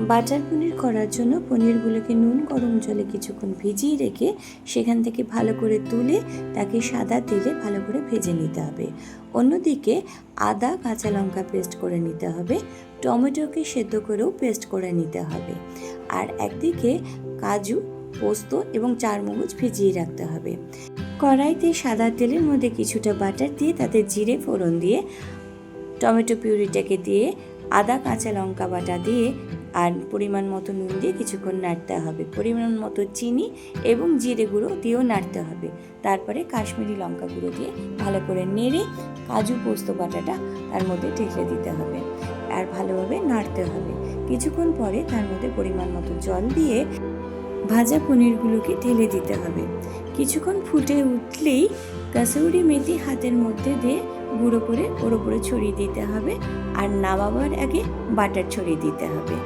Butter পনির করার জন্য পনিরগুলোকে নুন গরম জলে কিছুক্ষণ ভিজিয়ে রেখে সেখান থেকে ভালো করে তুলে তাকে সাদা তেলে ভালো করে ভেজে নিতে হবে। অন্যদিকে আদা কাঁচা লঙ্কা পেস্ট করে নিতে হবে, টমেটোকে সেদ্ধ করেও পেস্ট করে নিতে হবে। আর একদিকে কাজু, পোস্ত এবং চারমগজ ভিজিয়ে রাখতে হবে। কড়াইতে সাদা তেলের মধ্যে কিছুটা বাটার দিয়ে তাতে জিরে ফোড়ন দিয়ে টমেটো পিউরিটাকে দিয়ে আদা কাঁচা লঙ্কা বাটা দিয়ে আর পরিমাণ মতো নুন দিয়ে কিছুক্ষণ নাড়তে হবে। পরিমাণ মতো চিনি এবং জিরে গুঁড়ো দিয়েও নাড়তে হবে। তারপরে কাশ্মীরি লঙ্কা গুঁড়ো দিয়ে ভালো করে নেড়ে কাজু পোস্ত বাটাটা তার মধ্যে ঢেলে দিতে হবে আর ভালোভাবে নাড়তে হবে। কিছুক্ষণ পরে তার মধ্যে পরিমাণ মতো জল দিয়ে ভাজা পনিরগুলোকে ঢেলে দিতে হবে। কিছুক্ষণ ফুটে উঠলেই কাসুরি মেথি হাতের মধ্যে দিয়ে গুঁড়ো করে ওর উপরে ছড়িয়ে দিতে হবে আর নামাবার আগে বাটার ছড়িয়ে দিতে হবে।